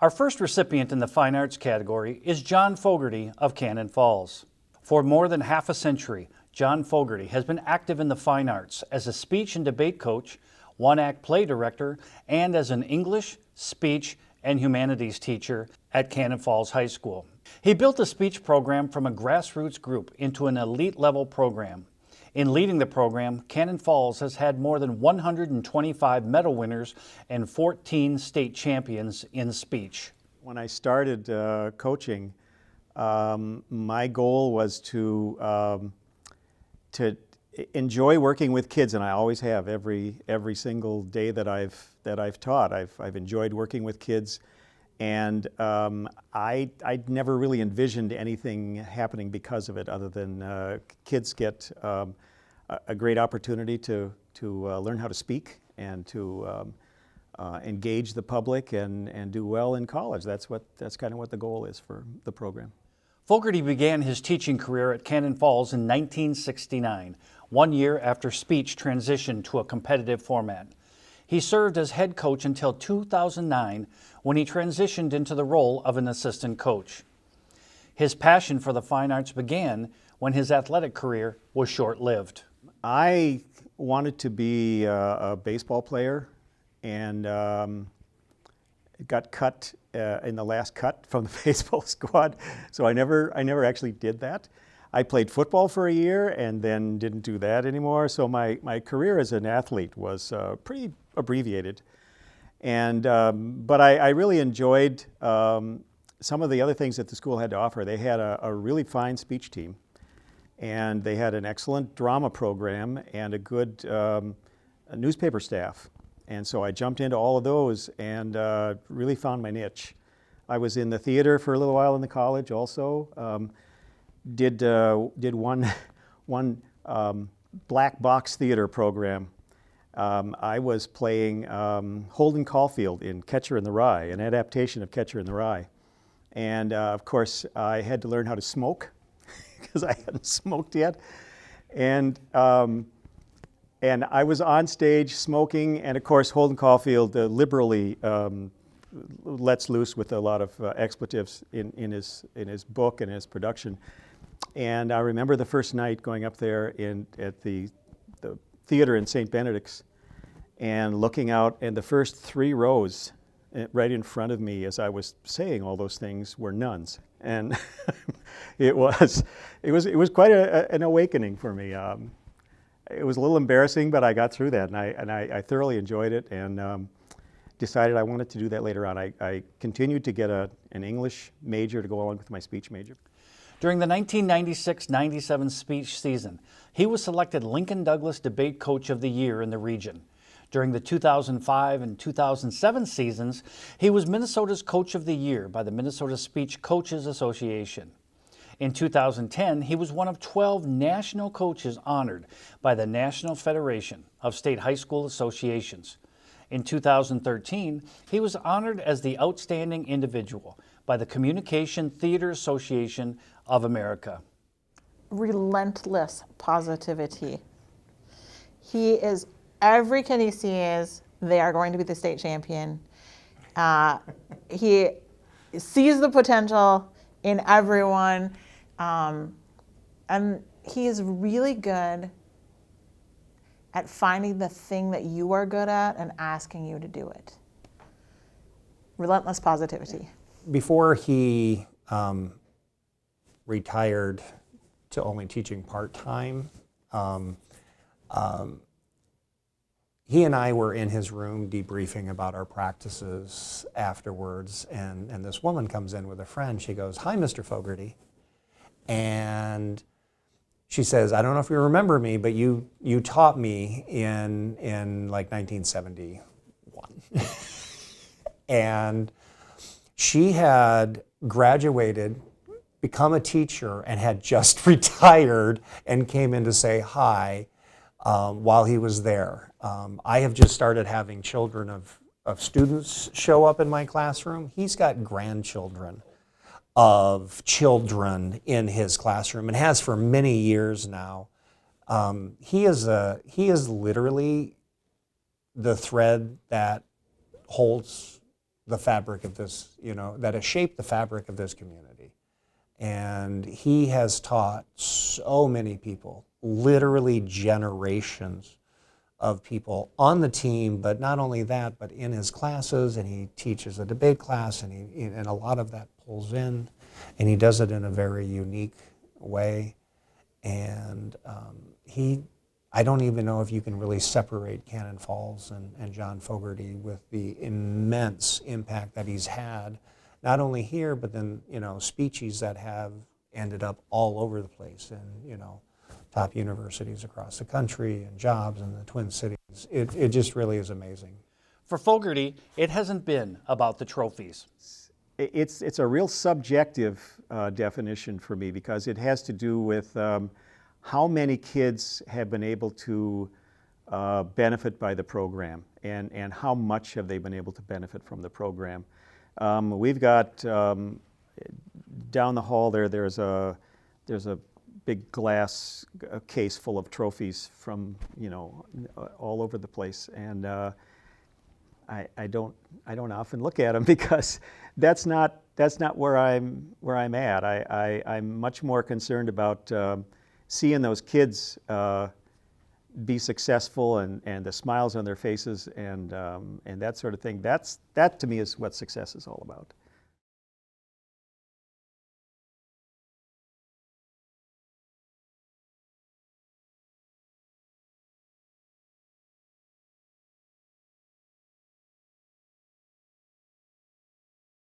Our first recipient in the Fine Arts category is John Fogarty of Cannon Falls. For more than half a century, John Fogarty has been active in the fine arts as a speech and debate coach, one-act play director, and as an English, speech, and humanities teacher at Cannon Falls High School. He built a speech program from a grassroots group into an elite-level program. In leading the program, Cannon Falls has had more than 125 medal winners and 14 state champions in speech. When I started coaching, my goal was to enjoy working with kids, and I always have every single day that I've taught. I've enjoyed working with kids, and I'd never really envisioned anything happening because of it, other than kids get a great opportunity to learn how to speak and to engage the public and do well in college. That's kind of what the goal is for the program. Fogarty began his teaching career at Cannon Falls in 1969, 1 year after speech transitioned to a competitive format. He served as head coach until 2009, when he transitioned into the role of an assistant coach. His passion for the fine arts began when his athletic career was short-lived. I wanted to be a baseball player, and got cut in the last cut from the baseball squad, so I never actually did that. I played football for a year and then didn't do that anymore, so my career as an athlete was pretty abbreviated. And but I really enjoyed some of the other things that the school had to offer. They had a really fine speech team, and they had an excellent drama program and a good newspaper staff. And so I jumped into all of those and really found my niche. I was in the theater for a little while in the college also. Did one black box theater program. I was playing Holden Caulfield in Catcher in the Rye, an adaptation of Catcher in the Rye. And of course, I had to learn how to smoke because I hadn't smoked yet. And I was on stage smoking, and of course, Holden Caulfield liberally lets loose with a lot of expletives in his book and his production. And I remember the first night going up there at the theater in St. Benedict's and looking out, and the first 3 rows right in front of me as I was saying all those things were nuns. And it was quite an awakening for me. It was a little embarrassing, but I got through that, and I thoroughly enjoyed it, and decided I wanted to do that later on. I continued to get an English major to go along with my speech major. During the 1996-97 speech season, he was selected Lincoln Douglas Debate Coach of the Year in the region. During the 2005 and 2007 seasons, he was Minnesota's Coach of the Year by the Minnesota Speech Coaches Association. In 2010, he was one of 12 national coaches honored by the National Federation of State High School Associations. In 2013, he was honored as the Outstanding Individual by the Communication Theater Association of America. Relentless positivity. He is, every kid he sees, they are going to be the state champion. He sees the potential in everyone. And he is really good at finding the thing that you are good at and asking you to do it. Relentless positivity. Before he retired to only teaching part-time, he and I were in his room debriefing about our practices afterwards, and this woman comes in with a friend. She goes, "Hi, Mr. Fogarty." And she says, "I don't know if you remember me, but you taught me in like 1971. And she had graduated, become a teacher, and had just retired and came in to say hi while he was there. I have just started having children of students show up in my classroom. He's got grandchildren of children in his classroom and has for many years now. He is literally the thread that holds the fabric of this, that has shaped the fabric of this community. And he has taught so many people, literally generations of people on the team, but not only that, but in his classes, and he teaches a debate class, and a lot of that pulls in, and he does it in a very unique way. And I don't even know if you can really separate Cannon Falls and John Fogarty with the immense impact that he's had, not only here, but then, speeches that have ended up all over the place, and, top universities across the country, and jobs in the Twin Cities. It just really is amazing. For Fogarty, it hasn't been about the trophies. It's a real subjective definition for me, because it has to do with how many kids have been able to benefit by the program, and how much have they been able to benefit from the program. We've got down the hall there's a big glass case full of trophies from all over the place, and I don't often look at them, because that's not where I'm at. I'm much more concerned about seeing those kids be successful, and the smiles on their faces, and that sort of thing. That to me is what success is all about.